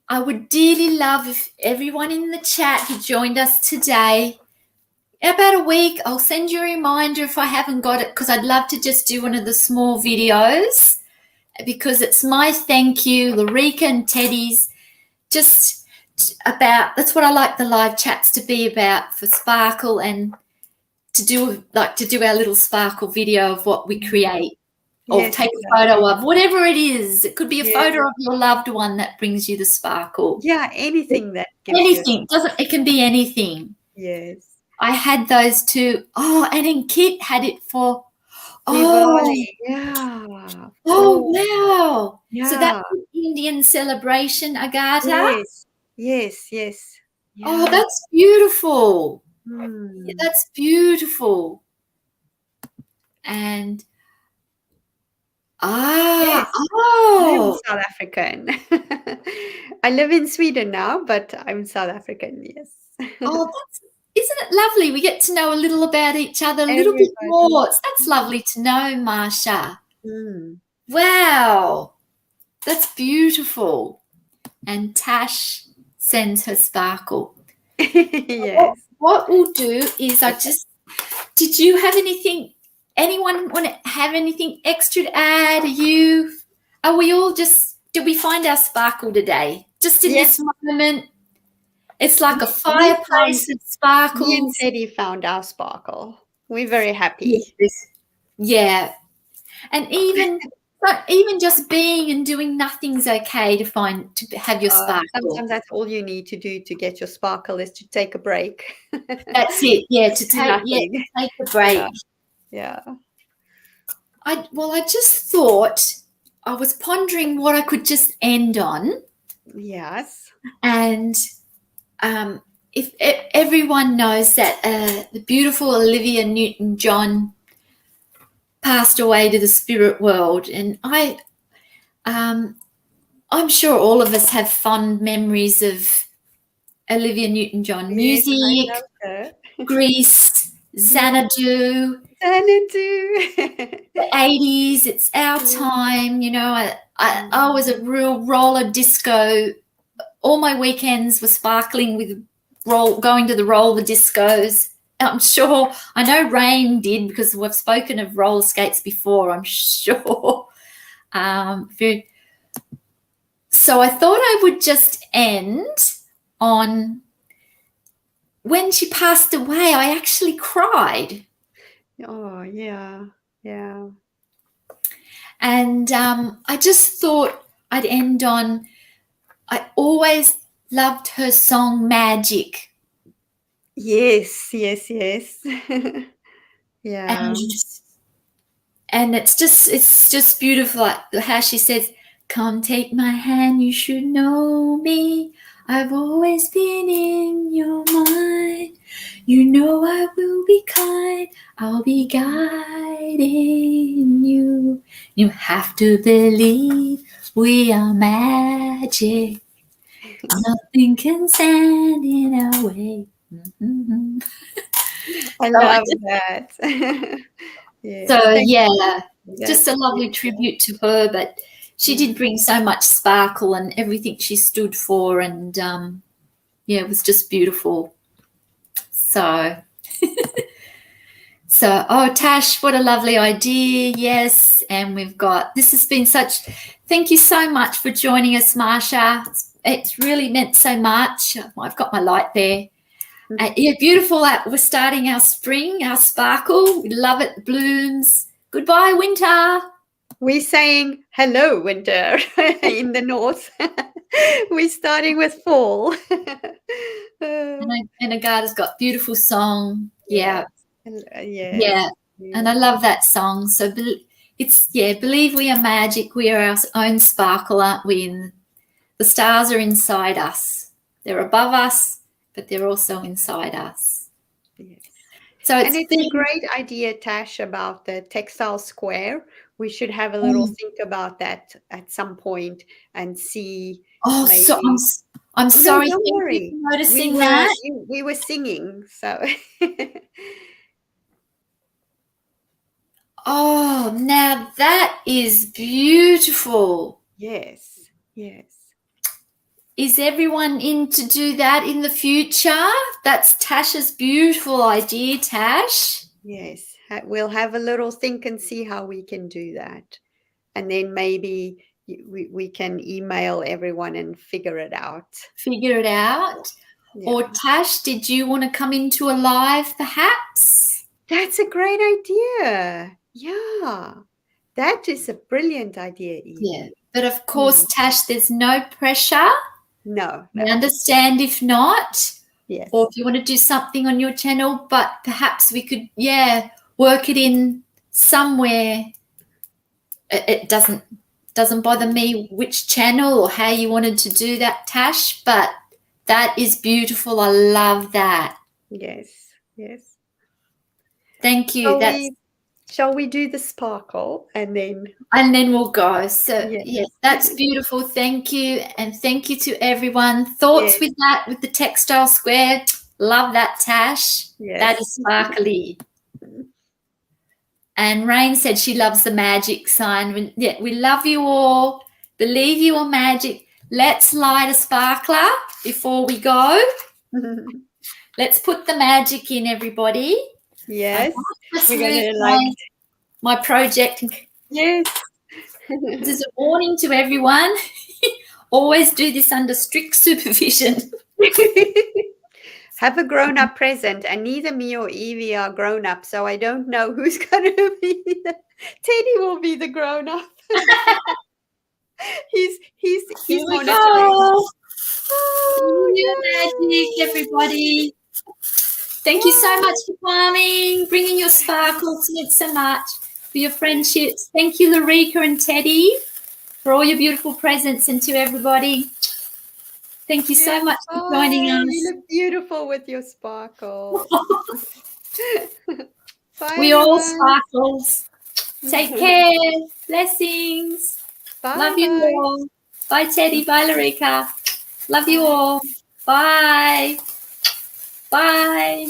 I would dearly love if everyone in the chat who joined us today, about a week, I'll send you a reminder if I haven't got it, because I'd love to just do one of the small videos, because it's my thank you, Laurika and Teddy's, just about, that's what I like the live chats to be about for Sparkle, and to do our little Sparkle video of what we create, or take a photo of, whatever it is. It could be a photo of your loved one that brings you the sparkle. Yeah, anything that gives anything. It can be anything. Yes. I had those too. Oh, and then Kit had it for Diwali. Yeah. Oh, wow. Yeah. So that's an Indian celebration, Agatha? Yes. Yeah. Oh, that's beautiful. Mm. That's beautiful. And I'm South African. I live in Sweden now, but I'm South African, yes. Oh, isn't it lovely? We get to know a little about each other, a little bit more. That's lovely to know, Marsha. Mm. Wow. That's beautiful. And Tash sends her sparkle. Yes. What we'll do is did you have anything, anyone want to have anything extra to add? Did we find our sparkle today? Just in this moment? It's like a fireplace of sparkles. Me and Teddy found our sparkle. We're very happy. Yeah. And even just being and doing nothing's okay to have your sparkle. Sometimes that's all you need to do to get your sparkle, is to take a break. That's it. Yeah, to take a break. Yeah. I just thought, I was pondering what I could just end on. Yes. And if everyone knows that the beautiful Olivia Newton-John passed away to the spirit world, and I'm sure all of us have fond memories of Olivia Newton-John music, Grease, Xanadu, the 80s. It's our time, I was a real roller disco. All my weekends were sparkling with going to the roller discos. I'm sure, I know Rain did, because we've spoken of roller skates before, I'm sure. So I thought I would just end on, when she passed away, I actually cried. Oh, yeah. Yeah. And I just thought I'd end on, I always loved her song Magic. Yes. Yeah. And it's just beautiful, like how she says, "Come take my hand, you should know me. I've always been in your mind. You know I will be kind. I'll be guiding you. You have to believe we are magic. Nothing can stand in our way." Mm-hmm. I love that. Just a lovely tribute to her, but she did bring so much sparkle and everything she stood for, and it was just beautiful. So Tash, what a lovely idea. Yes, and this has been thank you so much for joining us, Marsha. It's really meant so much. I've got my light there. Beautiful. We're starting our spring, our sparkle. We love it. Blooms. Goodbye, winter. We're saying hello, winter, in the north. We're starting with fall. And Agatha's got beautiful song. Yeah. Yeah. And I love that song. So believe we are magic. We are our own sparkle, aren't we? And the stars are inside us. They're above us, but they're also inside us. Yes. So it's a great idea, Tash, about the textile square. We should have a little think about that at some point and see. Oh, maybe. so I'm sorry. No, don't Thank worry. you for noticing that. We were singing, so. Oh, now that is beautiful. Yes, yes. Is everyone in to do that in the future? That's Tasha's beautiful idea, Tash. Yes, we'll have a little think and see how we can do that. And then maybe we can email everyone and figure it out. Figure it out. Yeah. Or Tash, did you want to come into a live perhaps? That's a great idea. Yeah, that is a brilliant idea, Yvie. Yeah, but of course, Tash, there's no pressure. No. I understand if not. Yes. Or if you want to do something on your channel, but perhaps we could, work it in somewhere. It doesn't bother me which channel or how you wanted to do that, Tash, but that is beautiful. I love that. Yes, yes. Thank you. Shall we do the sparkle and then we'll go. So yes, that's beautiful. Thank you. And thank you to everyone. Thoughts with that, with the textile square? Love that, Tash. Yes. That is sparkly. And Rain said she loves the magic sign. We love you all. Believe you are magic. Let's light a sparkler before we go. Let's put the magic in, everybody. Yes. We're going to like my project. Yes. This is a warning to everyone. Always do this under strict supervision. Have a grown-up present, and neither me or Yvie are grown-up, so I don't know who's going to be. Teddy will be the grown-up. he's monitoring. Magic, everybody. Thank you so much for coming, bringing your sparkles. Thanks so much for your friendships. Thank you, Laurika and Teddy, for all your beautiful presents, and to everybody. Thank you so much for joining us. You look beautiful with your sparkle. Bye, we all sparkles. Take care. Blessings. Bye. Love you all. Bye, Teddy. Bye, Laurika. Love you all. Bye. Bye.